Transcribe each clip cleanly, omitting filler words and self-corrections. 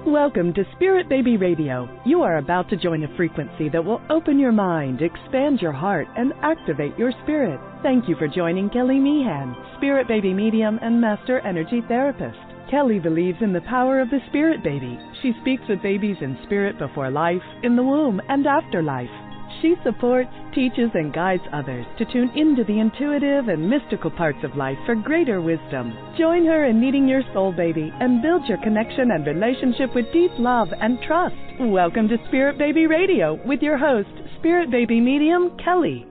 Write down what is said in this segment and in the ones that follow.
Welcome to Spirit Baby Radio. You are about to join a frequency that will open your mind, expand your heart, and activate your spirit. Thank you for joining Kelly Meehan, Spirit Baby Medium and Master Energy Therapist. Kelly believes in the power of the Spirit Baby. She speaks with babies in spirit before life, in the womb, and after life. She supports, teaches, and guides others to tune into the intuitive and mystical parts of life for greater wisdom. Join her in meeting your soul baby and build your connection and relationship with deep love and trust. Welcome to Spirit Baby Radio with your host, Spirit Baby Medium, Kelly.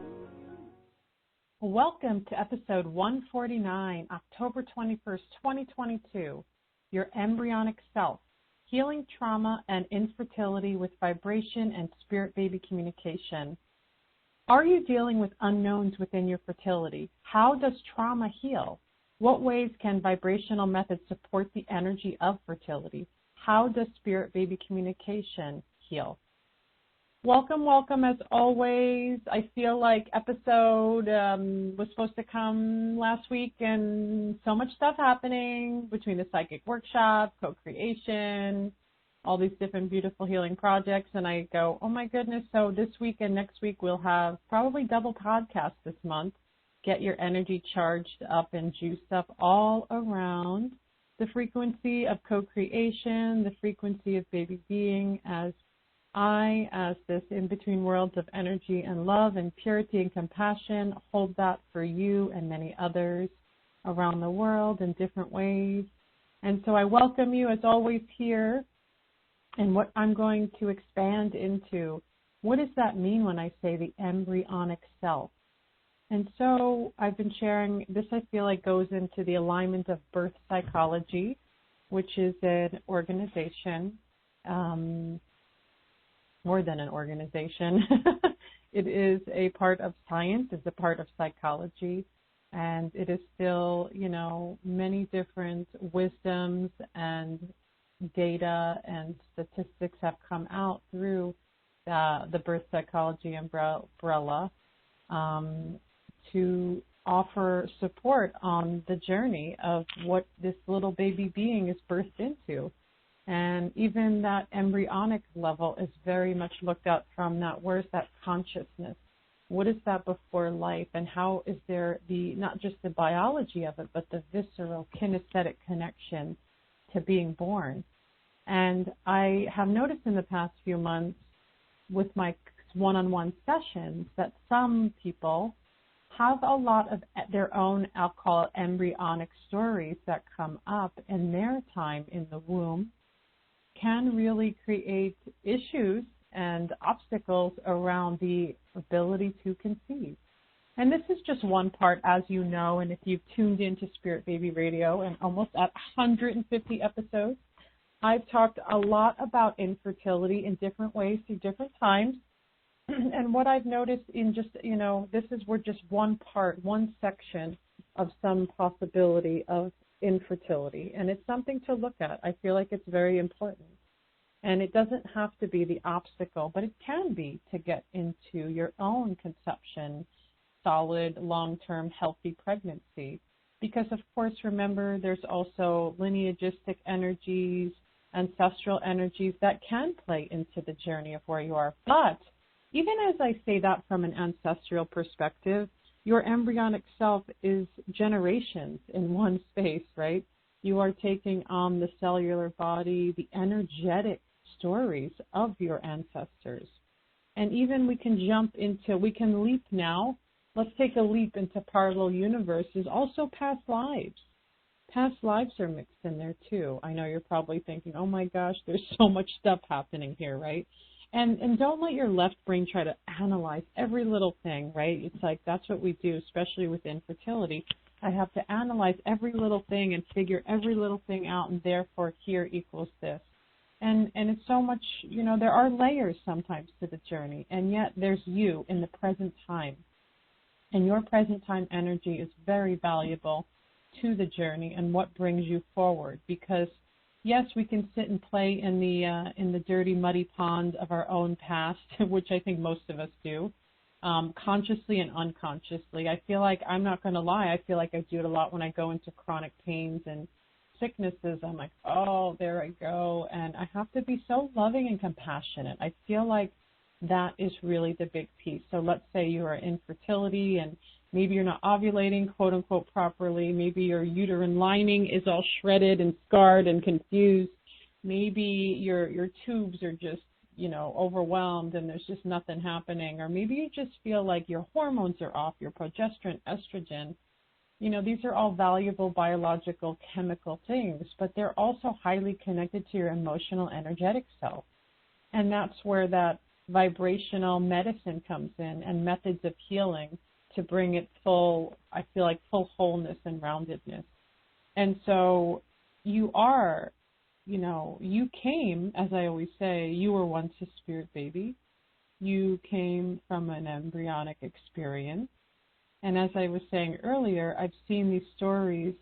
Welcome to episode 149, October 21st, 2022, Your Embryonic Self. Healing trauma and infertility with vibration and spirit baby communication. Are you dealing with unknowns within your fertility? How does trauma heal? What ways can vibrational methods support the energy of fertility? How does spirit baby communication heal? Welcome as always. I feel like episode was supposed to come last week and so much stuff happening between the psychic workshop, co-creation, all these different beautiful healing projects, and I go, oh my goodness, so this week and next week we'll have probably double podcasts this month. Get your energy charged up and juiced up all around the frequency of co-creation, the frequency of baby being as this in-between worlds of energy and love and purity and compassion, hold that for you and many others around the world in different ways. And so I welcome you as always here. And what I'm going to expand into, what does that mean when I say the embryonic self? And so I've been sharing, this I feel like goes into the alignment of birth psychology, which is an organization, more than an organization. It is a part of science, it's a part of psychology, and it is still, many different wisdoms and data and statistics have come out through the birth psychology umbrella to offer support on the journey of what this little baby being is birthed into. And even that embryonic level is very much looked at from that, where's that consciousness? What is that before life? And how is there not just the biology of it, but the visceral kinesthetic connection to being born? And I have noticed in the past few months with my one-on-one sessions that some people have a lot of their own, I'll call it embryonic stories that come up in their time in the womb, can really create issues and obstacles around the ability to conceive. And this is just one part, as you know, and if you've tuned into Spirit Baby Radio and almost at 150 episodes, I've talked a lot about infertility in different ways through different times. And what I've noticed in just, we're just one part, one section of some possibility of infertility, and it's something to look at. I feel like it's very important, and it doesn't have to be the obstacle, but it can be to get into your own conception, solid, long-term, healthy pregnancy, because of course, remember, there's also lineagistic energies, ancestral energies that can play into the journey of where you are. But even as I say that from an ancestral perspective, your embryonic self is generations in one space, right? You are taking on the cellular body, the energetic stories of your ancestors. And even we can leap now. Let's take a leap into parallel universes, also past lives. Past lives are mixed in there too. I know you're probably thinking, oh my gosh, there's so much stuff happening here, right? And don't let your left brain try to analyze every little thing, right? It's like that's what we do, especially with infertility. I have to analyze every little thing and figure every little thing out, and therefore here equals this. And it's so much, there are layers sometimes to the journey, and yet there's you in the present time. And your present time energy is very valuable to the journey and what brings you forward, because yes, we can sit and play in the dirty, muddy pond of our own past, which I think most of us do, consciously and unconsciously. I feel like, I'm not going to lie, I feel like I do it a lot when I go into chronic pains and sicknesses, I'm like, oh, there I go. And I have to be so loving and compassionate. I feel like that is really the big piece. So let's say you are in fertility and maybe you're not ovulating, quote unquote, properly. Maybe your uterine lining is all shredded and scarred and confused. Maybe your tubes are just, overwhelmed and there's just nothing happening. Or maybe you just feel like your hormones are off, your progesterone, estrogen. These are all valuable biological, chemical things, but they're also highly connected to your emotional, energetic self. And that's where that vibrational medicine comes in and methods of healing to bring it full wholeness and roundedness. And so you are, you came, as I always say, you were once a spirit baby. You came from an embryonic experience. And as I was saying earlier, I've seen these stories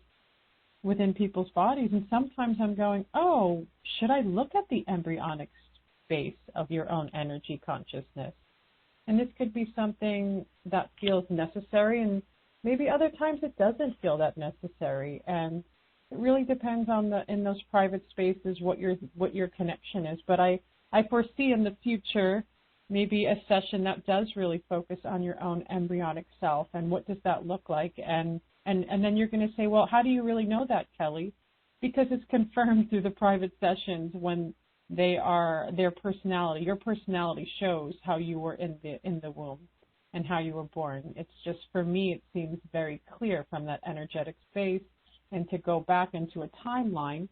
within people's bodies, and sometimes I'm going, oh, should I look at the embryonic space of your own energy consciousness? And this could be something that feels necessary, and maybe other times it doesn't feel that necessary. And it really depends on in those private spaces what your connection is. But I foresee in the future maybe a session that does really focus on your own embryonic self and what does that look like. And then you're going to say, well, how do you really know that, Kelly? Because it's confirmed through the private sessions when their personality. Your personality shows how you were in the womb and how you were born. It's just, for me, it seems very clear from that energetic space. And to go back into a timeline,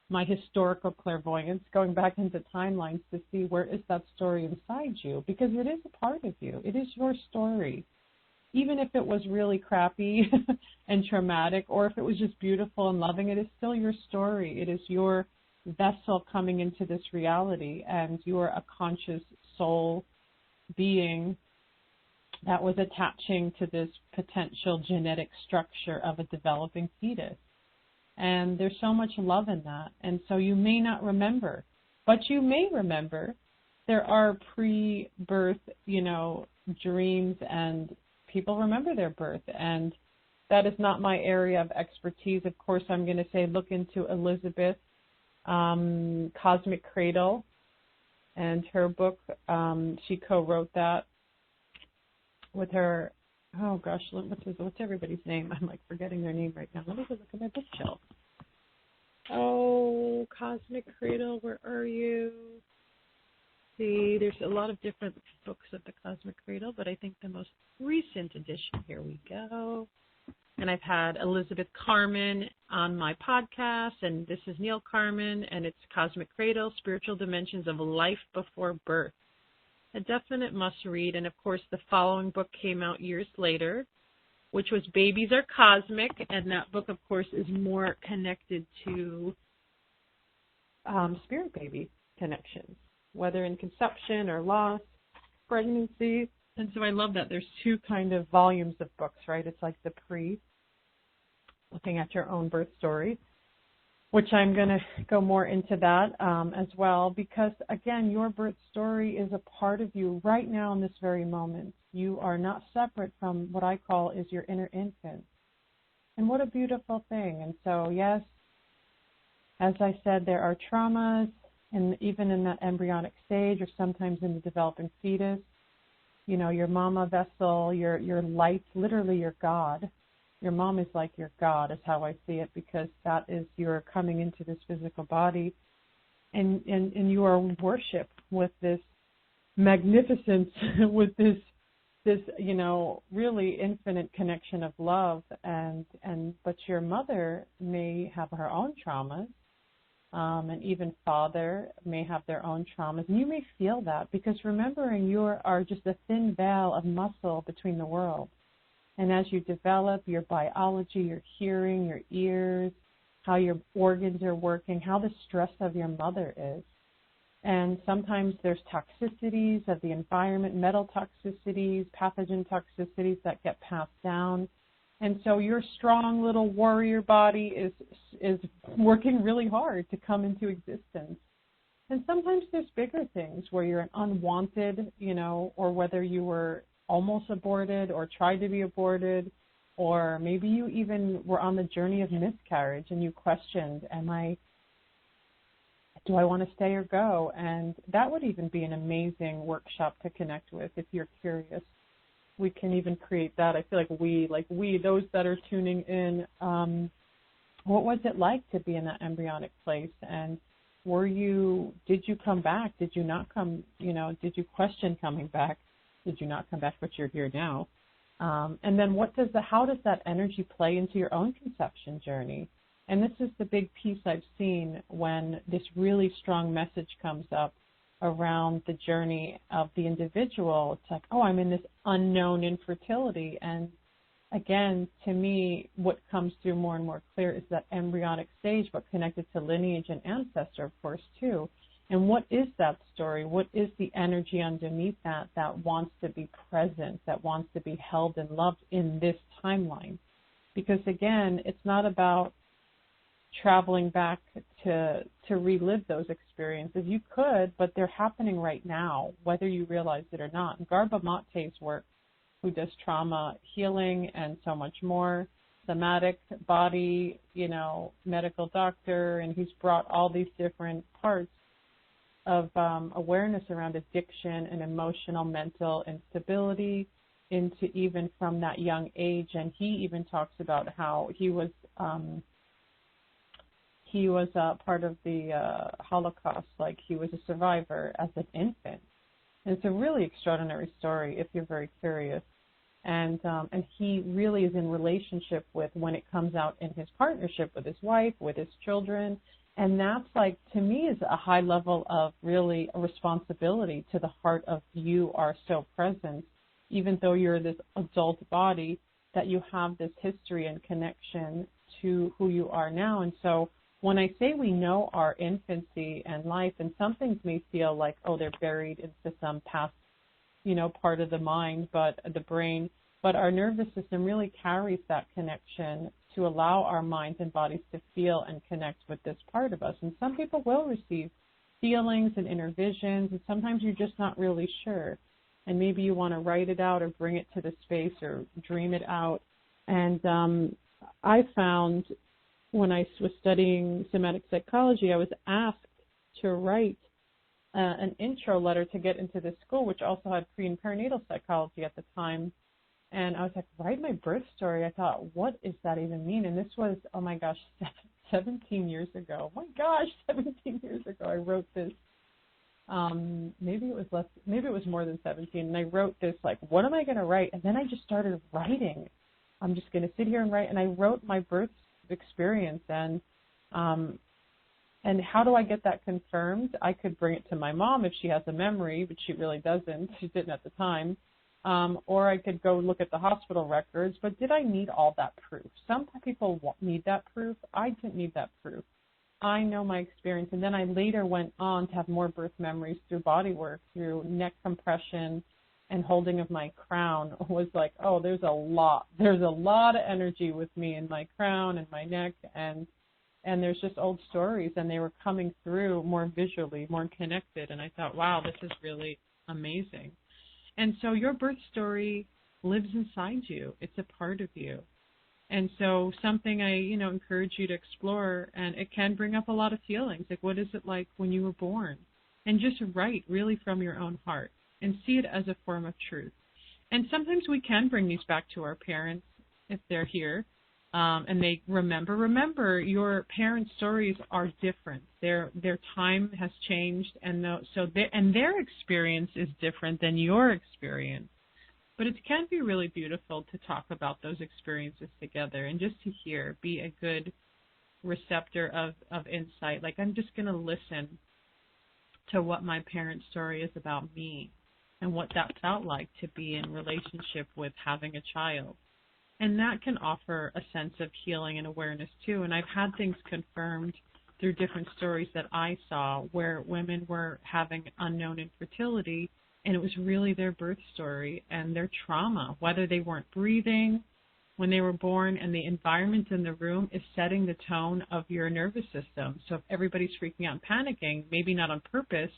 my historical clairvoyance, going back into timelines to see where is that story inside you, because it is a part of you. It is your story. Even if it was really crappy and traumatic, or if it was just beautiful and loving, it is still your story. It is your vessel coming into this reality, and you are a conscious soul being that was attaching to this potential genetic structure of a developing fetus. And there's so much love in that. And so you may not remember, but you may remember. There are pre-birth, dreams, and people remember their birth. And that is not my area of expertise. Of course, I'm going to say look into Elizabeth, Cosmic Cradle, and her book. She co-wrote that with her. Oh gosh, what's everybody's name? I'm like forgetting their name right now. Let me go look at my bookshelf. Oh, Cosmic Cradle, where are you? See, there's a lot of different books of the Cosmic Cradle, but I think the most recent edition, here we go. And I've had Elizabeth Carmen on my podcast, and this is Neil Carmen, and it's Cosmic Cradle, Spiritual Dimensions of Life Before Birth. A definite must-read, and of course the following book came out years later, which was Babies Are Cosmic, and that book, of course, is more connected to spirit baby connections, whether in conception or loss, pregnancy. And so I love that there's two kind of volumes of books, right? It's like the looking at your own birth story, which I'm going to go more into that as well, because, again, your birth story is a part of you right now in this very moment. You are not separate from what I call is your inner infant. And what a beautiful thing. And so, yes, as I said, there are traumas, and even in that embryonic stage or sometimes in the developing fetus, your mama vessel, your light, literally your God. Your mom is like your God, is how I see it, because that is you're coming into this physical body, and you are worshipped with this magnificence, with this really infinite connection of love, but your mother may have her own traumas, and even father may have their own traumas, and you may feel that, because remembering you are just a thin veil of muscle between the worlds. And as you develop your biology, your hearing, your ears, how your organs are working, how the stress of your mother is. And sometimes there's toxicities of the environment, metal toxicities, pathogen toxicities that get passed down. And so your strong little warrior body is working really hard to come into existence. And sometimes there's bigger things where you're an unwanted, or whether you were almost aborted or tried to be aborted, or maybe you even were on the journey of miscarriage and you questioned, do I want to stay or go? And that would even be an amazing workshop to connect with if you're curious. We can even create that. I feel like we, those that are tuning in, what was it like to be in that embryonic place? And did you come back? Did you not come, did you question coming back? Did you not come back, but you're here now? And then how does that energy play into your own conception journey? And this is the big piece I've seen when this really strong message comes up around the journey of the individual. It's like, oh, I'm in this unknown infertility. And again, to me, what comes through more and more clear is that embryonic stage, but connected to lineage and ancestor, of course, too. And what is that story? What is the energy underneath that wants to be present, that wants to be held and loved in this timeline? Because, again, it's not about traveling back to relive those experiences. You could, but they're happening right now, whether you realize it or not. Garba Mate's work, who does trauma healing and so much more, somatic body, medical doctor, and he's brought all these different parts of awareness around addiction and emotional, mental instability into even from that young age. And he even talks about how he was part of the Holocaust, like he was a survivor as an infant. And it's a really extraordinary story if you're very curious. And he really is in relationship with when it comes out in his partnership with his wife, with his children. And that's like, to me, is a high level of really a responsibility to the heart of you are so present, even though you're this adult body, that you have this history and connection to who you are now. And so when I say we know our infancy and life, and some things may feel like, oh, they're buried into some past, part of the mind, but the brain, but our nervous system really carries that connection to allow our minds and bodies to feel and connect with this part of us. And some people will receive feelings and inner visions, and sometimes you're just not really sure. And maybe you want to write it out or bring it to the space or dream it out. And I found when I was studying somatic psychology, I was asked to write an intro letter to get into this school, which also had pre- and perinatal psychology at the time. And I was like, write my birth story. I thought, what does that even mean? And this was, oh my gosh, 17 years ago. Oh my gosh, 17 years ago I wrote this. Maybe it was more than 17. And I wrote this, like, what am I going to write? And then I just started writing. I'm just going to sit here and write. And I wrote my birth experience. And how do I get that confirmed? I could bring it to my mom if she has a memory, but she really doesn't. She didn't at the time. Or I could go look at the hospital records. But did I need all that proof? Some people need that proof. I didn't need that proof. I know my experience. And then I later went on to have more birth memories through body work, through neck compression and holding of my crown. It was like, oh, there's a lot of energy with me in my crown and my neck. And there's just old stories, and they were coming through more visually, more connected. And I thought, wow, this is really amazing. And so your birth story lives inside you. It's a part of you. And so something I, encourage you to explore, and it can bring up a lot of feelings. Like, what is it like when you were born? And just write really from your own heart and see it as a form of truth. And sometimes we can bring these back to our parents if they're here. And they remember your parents' stories are different. Their time has changed, and their experience is different than your experience. But it can be really beautiful to talk about those experiences together and just to hear, be a good receptor of insight. Like, I'm just going to listen to what my parents' story is about me and what that felt like to be in relationship with having a child. And that can offer a sense of healing and awareness, too. And I've had things confirmed through different stories that I saw where women were having unknown infertility, and it was really their birth story and their trauma, whether they weren't breathing when they were born, and the environment in the room is setting the tone of your nervous system. So if everybody's freaking out and panicking, maybe not on purpose,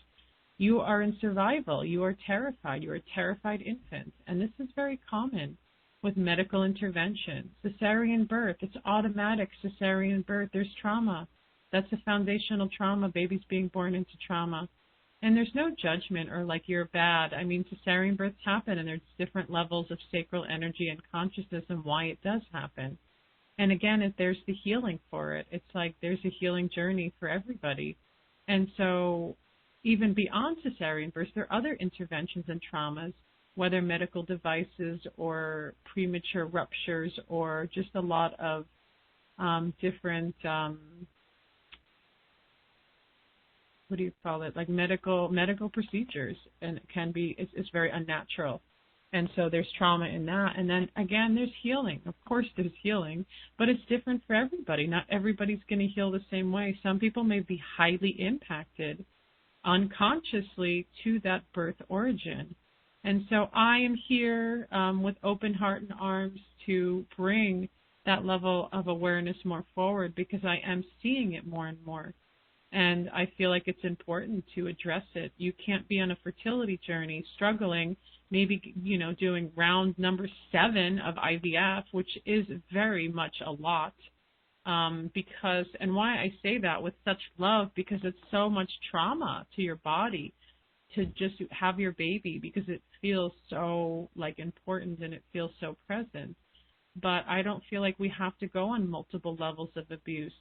you are in survival. You are terrified. You are a terrified infant. And this is very common. with medical intervention. Cesarean birth, it's automatic cesarean birth. There's trauma. That's a foundational trauma, babies being born into trauma. And there's no judgment or like you're bad. I mean, cesarean births happen, and there's different levels of sacral energy and consciousness and why it does happen. And again, there's the healing for it. It's like there's a healing journey for everybody. And so even beyond cesarean births, there are other interventions and traumas, whether medical devices or premature ruptures or just a lot of different, what do you call it, like medical procedures, and it can be, it's very unnatural. And so there's trauma in that. And then, again, there's healing. Of course there's healing, but it's different for everybody. Not everybody's going to heal the same way. Some people may be highly impacted unconsciously to that birth origin. And so I am here with open heart and arms to bring that level of awareness more forward, because I am seeing it more and more. And I feel like it's important to address it. You can't be on a fertility journey struggling, maybe, doing round number 7 of IVF, which is very much a lot. Because, and why I say that with such love, because it's so much trauma to your body to just have your baby, because it feels so like important and it feels so present. But I don't feel like we have to go on multiple levels of abuse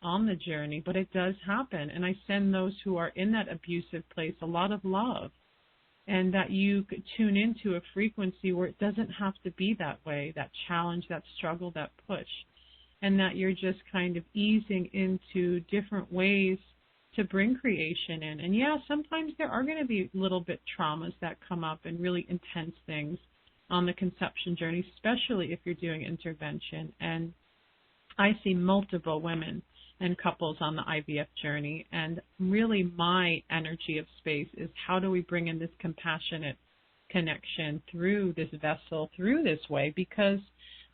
on the journey, but it does happen. And I send those who are in that abusive place a lot of love, and that you could tune into a frequency where it doesn't have to be that way, that challenge, that struggle, that push, and that you're just kind of easing into different ways to bring creation in. And yeah, sometimes there are going to be little bit traumas that come up and really intense things on the conception journey, especially if you're doing intervention. And I see multiple women and couples on the IVF journey, and really my energy of space is how do we bring in this compassionate connection through this vessel, through this way, because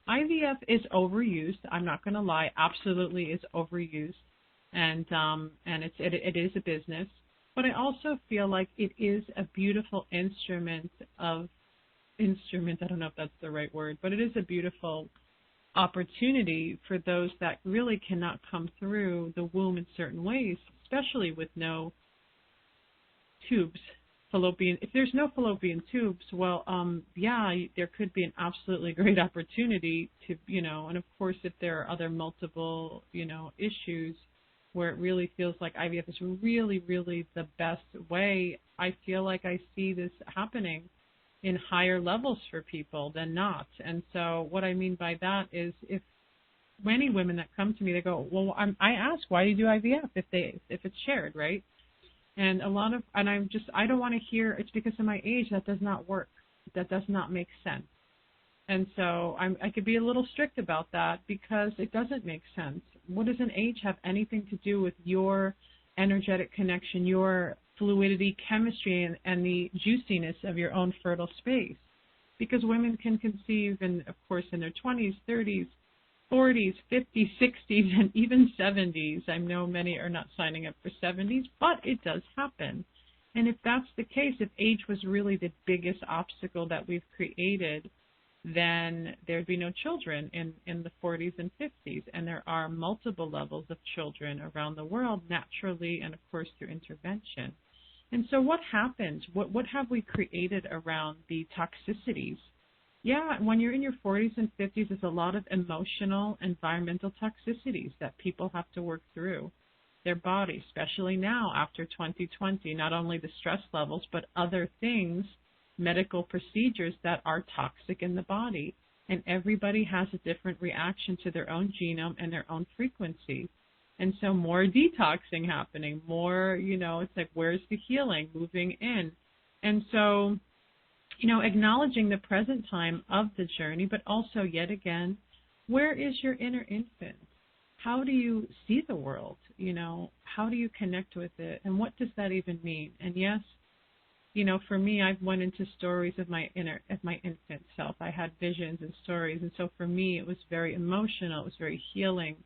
IVF is overused. I'm not going to lie, absolutely is overused, and it is a business. But I also feel like it is a beautiful instrument. I don't know if that's the right word, but it is a beautiful opportunity for those that really cannot come through the womb in certain ways, especially with no tubes, fallopian. If there's no fallopian tubes, well, there could be an absolutely great opportunity to, and of course, if there are other multiple, issues where it really feels like IVF is really, really the best way, I feel like I see this happening in higher levels for people than not. And so what I mean by that is, if many women that come to me, they go, well, I ask, why do you do IVF if it's shared, right? And I don't want to hear it's because of my age. That does not work. That does not make sense. And so I could be a little strict about that, because it doesn't make sense. What does an age have anything to do with your energetic connection, your fluidity, chemistry, and the juiciness of your own fertile space? Because women can conceive, of course, in their 20s, 30s, 40s, 50s, 60s, and even 70s. I know many are not signing up for 70s, but it does happen. And if that's the case, if age was really the biggest obstacle that we've created, then there'd be no children in the 40s and 50s. And there are multiple levels of children around the world, naturally, and of course through intervention. And so what happens? What have we created around the toxicities? Yeah, when you're in your 40s and 50s, there's a lot of emotional, environmental toxicities that people have to work through their body, especially now after 2020, not only the stress levels, but other things, medical procedures that are toxic in the body. And everybody has a different reaction to their own genome and their own frequency. And so more detoxing happening, more, it's like, where's the healing moving in? And so, acknowledging the present time of the journey, but also, yet again, where is your inner infant? How do you see the world? How do you connect with it? And what does that even mean? And yes, for me, I've went into stories of my infant self. I had visions and stories. And so for me, it was very emotional. It was very healing.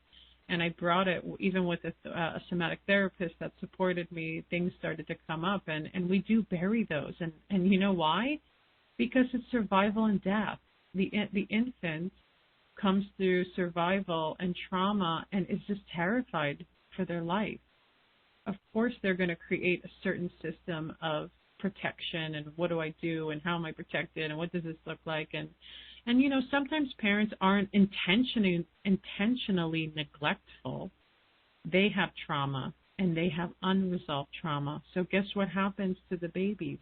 And I brought it, even with a somatic therapist that supported me, things started to come up. And we do bury those. And you know why? Because it's survival and death. the infant comes through survival and trauma and is just terrified for their life. Of course, they're going to create a certain system of protection and what do I do and how am I protected and what does this look like, and sometimes parents aren't intentionally neglectful. They have trauma and they have unresolved trauma. So guess what happens to the babies?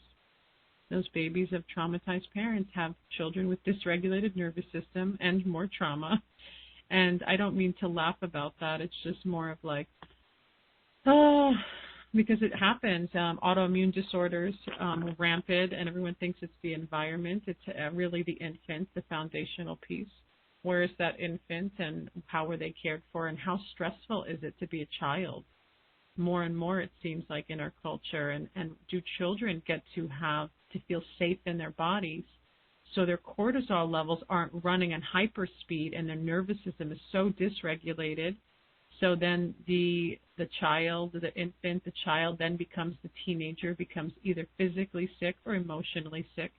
Those babies of traumatized parents have children with dysregulated nervous system and more trauma. And I don't mean to laugh about that. It's just more of like, oh, because it happens. Autoimmune disorders rampant, and everyone thinks it's the environment. It's really the infant, the foundational piece. Where is that infant, and how were they cared for, and how stressful is it to be a child? More and more, it seems like, in our culture. And do children get to feel safe in their bodies so their cortisol levels aren't running at hyperspeed and their nervous system is so dysregulated? So then the child then becomes the teenager, becomes either physically sick or emotionally sick.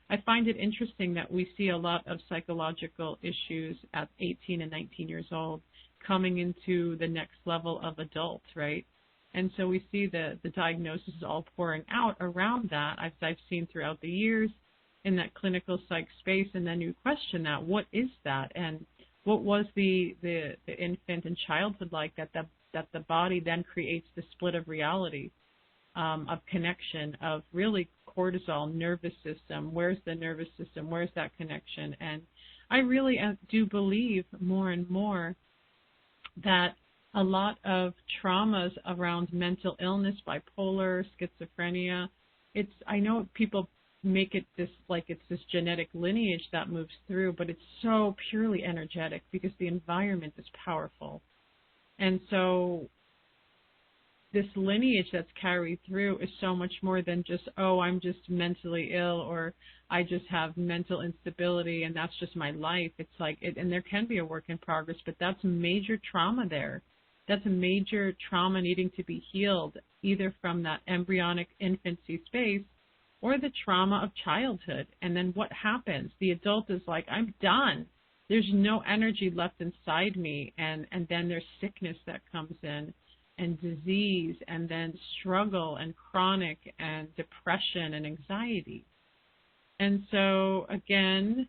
I find it interesting that we see a lot of psychological issues at 18 and 19 years old coming into the next level of adult, right? And so we see the diagnosis all pouring out around that. I've seen throughout the years in that clinical psych space, and then you question that. What is that? And what was the infant and childhood like that the body then creates the split of reality, of connection, of really cortisol, nervous system. Where's the nervous system? Where's that connection? And I really do believe more and more that a lot of traumas around mental illness, bipolar, schizophrenia, I know people make it this genetic lineage that moves through, but it's so purely energetic because the environment is powerful. And so this lineage that's carried through is so much more than just, oh, I'm just mentally ill, or I just have mental instability and that's just my life. It's like, and there can be a work in progress, but that's major trauma there. That's a major trauma needing to be healed, either from that embryonic infancy space or the trauma of childhood. And then what happens? The adult is like, I'm done. There's no energy left inside me. And then there's sickness that comes in, and disease, and then struggle and chronic and depression and anxiety. And so, again,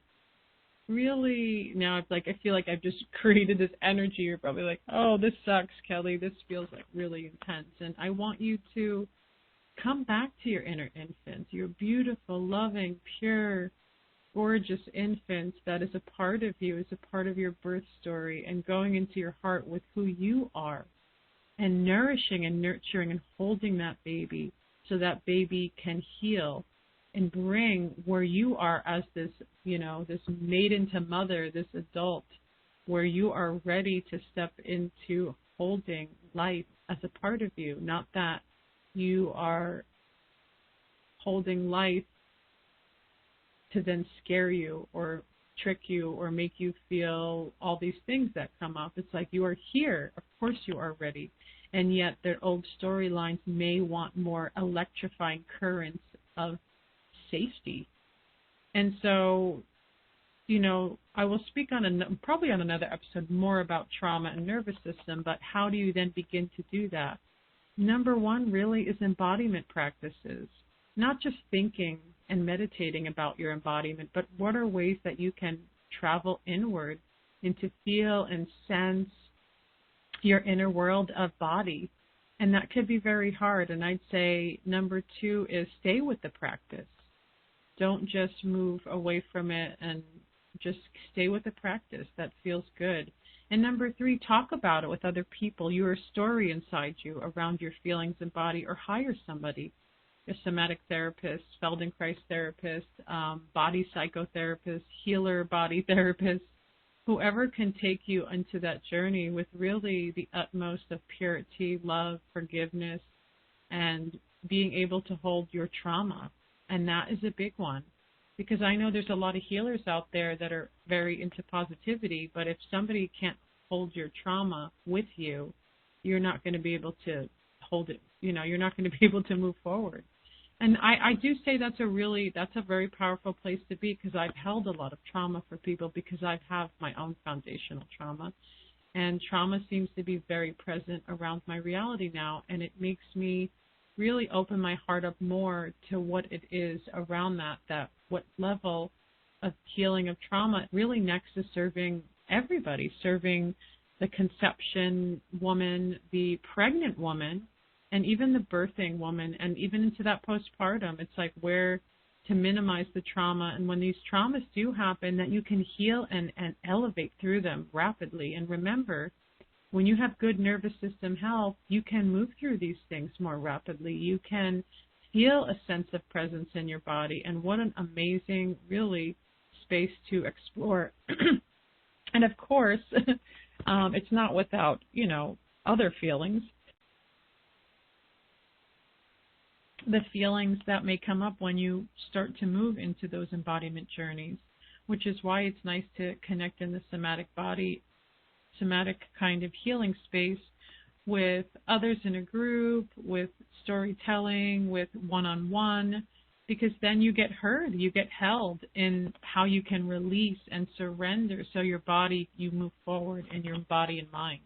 really now I feel like I've just created this energy. You're probably like, oh, this sucks, Kelly. This feels like really intense. And I want you to come back to your inner infant, your beautiful, loving, pure, gorgeous infant that is a part of you, is a part of your birth story, and going into your heart with who you are, and nourishing and nurturing and holding that baby so that baby can heal and bring where you are as this, this maiden to mother, this adult, where you are ready to step into holding life as a part of you, not that you are holding life to then scare you or trick you or make you feel all these things that come up. It's like, you are here. Of course you are ready. And yet their old storylines may want more electrifying currents of safety. And so, I will speak on probably on another episode more about trauma and nervous system, but how do you then begin to do that? Number one really is embodiment practices, not just thinking and meditating about your embodiment, but what are ways that you can travel inward and to feel and sense your inner world of body. And that could be very hard. And I'd say number two is stay with the practice. Don't just move away from it, and just stay with the practice. That feels good. And number three, talk about it with other people. Your story inside you around your feelings and body, or hire somebody, a somatic therapist, Feldenkrais therapist, body psychotherapist, healer body therapist, whoever can take you into that journey with really the utmost of purity, love, forgiveness, and being able to hold your trauma. And that is a big one, because I know there's a lot of healers out there that are very into positivity, but if somebody can't hold your trauma with you, you're not going to be able to hold it. You're not going to be able to move forward. And I do say that's a very powerful place to be, because I've held a lot of trauma for people, because I have my own foundational trauma. And trauma seems to be very present around my reality now, and it makes me really open my heart up more to what it is around that what level of healing of trauma really next is serving everybody, serving the conception woman, the pregnant woman, and even the birthing woman, and even into that postpartum. It's like where to minimize the trauma, and when these traumas do happen, that you can heal and elevate through them rapidly. And remember, when you have good nervous system health, you can move through these things more rapidly. You can feel a sense of presence in your body, and what an amazing, really, space to explore. And of course, it's not without, other feelings. The feelings that may come up when you start to move into those embodiment journeys, which is why it's nice to connect in the somatic body, somatic kind of healing space with others in a group, with storytelling, with one-on-one, because then you get heard, you get held in how you can release and surrender, so your body, you move forward in your body and mind.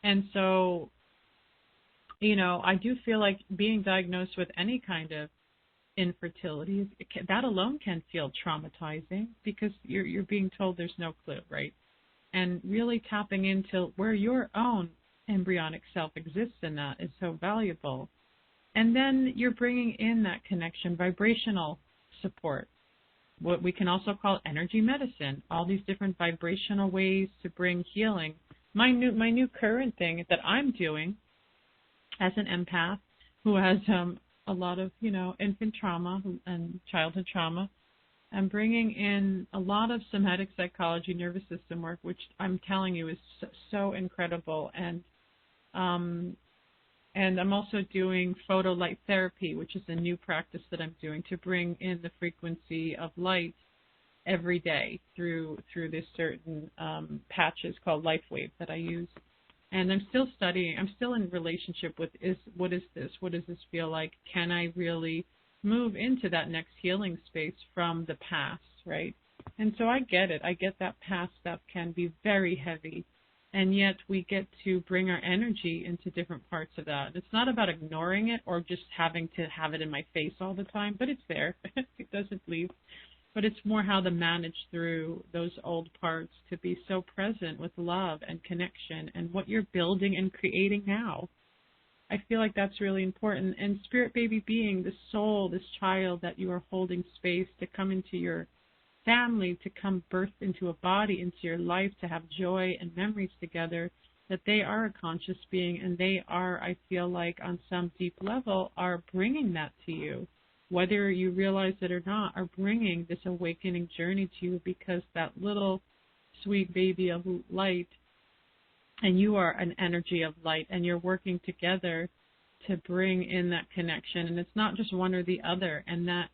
And so, I do feel like being diagnosed with any kind of infertility, that alone can feel traumatizing, because you're being told there's no clue, right? And really tapping into where your own embryonic self exists in that is so valuable. And then you're bringing in that connection, vibrational support, what we can also call energy medicine, all these different vibrational ways to bring healing. My new current thing that I'm doing as an empath who has a lot of, infant trauma and childhood trauma, I'm bringing in a lot of somatic psychology, nervous system work, which I'm telling you is so incredible. And I'm also doing photo light therapy, which is a new practice that I'm doing to bring in the frequency of light every day through this certain patches called Life Wave that I use. And I'm still studying. I'm still in relationship with what is this? What does this feel like? Can I really move into that next healing space from the past, right? And so I get it. I get that past stuff can be very heavy, and yet we get to bring our energy into different parts of that. It's not about ignoring it or just having to have it in my face all the time, but it's there. It doesn't leave. But it's more how to manage through those old parts to be so present with love and connection and what you're building and creating now. I feel like that's really important. And spirit baby being, the soul, this child that you are holding space to come into your family, to come birth into a body, into your life, to have joy and memories together, that they are a conscious being, and they are, I feel like, on some deep level, are bringing that to you. Whether you realize it or not, are bringing this awakening journey to you, because that little sweet baby of light, and you are an energy of light, and you're working together to bring in that connection. And it's not just one or the other. And that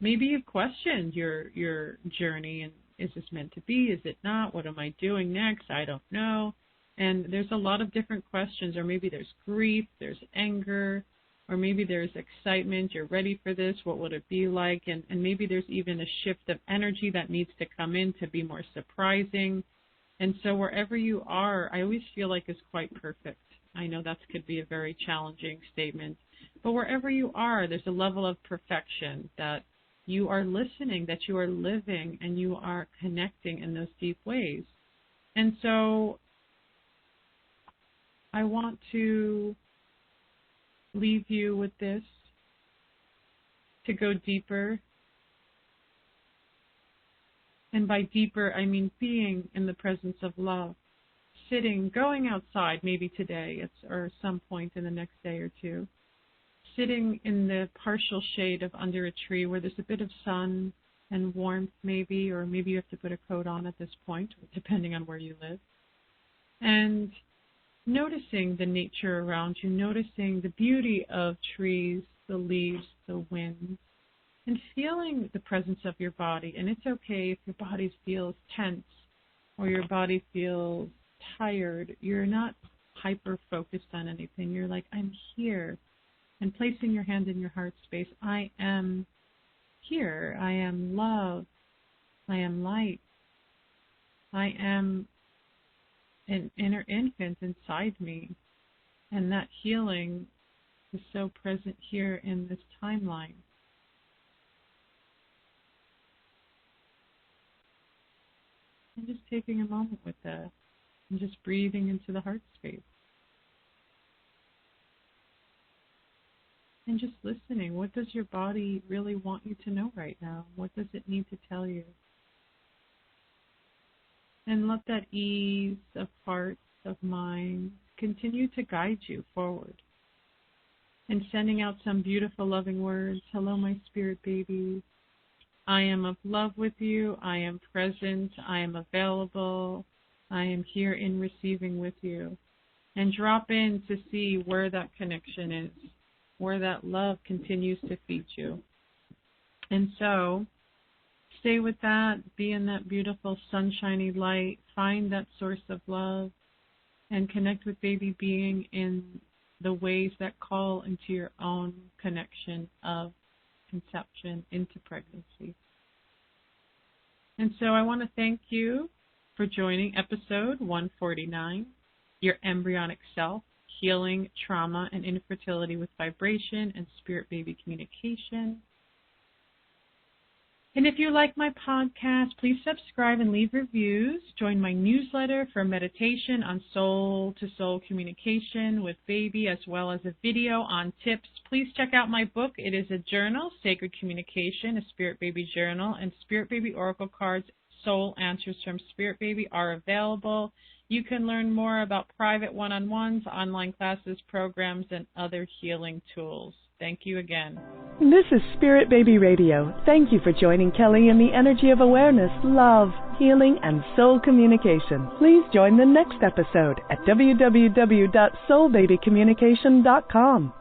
maybe you've questioned your journey, and is this meant to be? Is it not? What am I doing next? I don't know. And there's a lot of different questions, or maybe there's grief, there's anger, or maybe there's excitement. You're ready for this. What would it be like? And maybe there's even a shift of energy that needs to come in to be more surprising. And so wherever you are, I always feel like is quite perfect. I know that could be a very challenging statement, but wherever you are, there's a level of perfection that you are listening, that you are living, and you are connecting in those deep ways. And so I want to leave you with this, to go deeper. And by deeper, I mean being in the presence of love, sitting, going outside, maybe today or some point in the next day or two, sitting in the partial shade of under a tree where there's a bit of sun and warmth maybe, or maybe you have to put a coat on at this point, depending on where you live. And noticing the nature around you, noticing the beauty of trees, the leaves, the wind, and feeling the presence of your body. And it's okay if your body feels tense or your body feels tired. You're not hyper-focused on anything. You're like, I'm here. and placing your hand in your heart space. I am here. I am love. I am light. I am an inner infant inside me. And that healing is so present here in this timeline. And just taking a moment with that and just breathing into the heart space. And just listening. What does your body really want you to know right now? What does it need to tell you? And let that ease of heart, of mind, continue to guide you forward. And sending out some beautiful, loving words. Hello, my spirit babies. I am of love with you. I am present. I am available. I am here in receiving with you. And drop in to see where that connection is, where that love continues to feed you. And so, stay with that. Be in that beautiful, sunshiny light. Find that source of love. And connect with baby being in the ways that call into your own connection of conception into pregnancy. And so I want to thank you for joining episode 149, Your Embryonic Self, Healing, Trauma, and Infertility with Vibration and Spirit Baby Communication. And if you like my podcast, please subscribe and leave reviews. Join my newsletter for meditation on soul-to-soul communication with baby, as well as a video on tips. Please check out my book. It is a journal, Sacred Communication, a Spirit Baby journal, and Spirit Baby Oracle cards, Soul Answers from Spirit Baby are available. You can learn more about private one-on-ones, online classes, programs, and other healing tools. Thank you again. This is Spirit Baby Radio. Thank you for joining Kelly in the energy of awareness, love, healing, and soul communication. Please join the next episode at www.soulbabycommunication.com.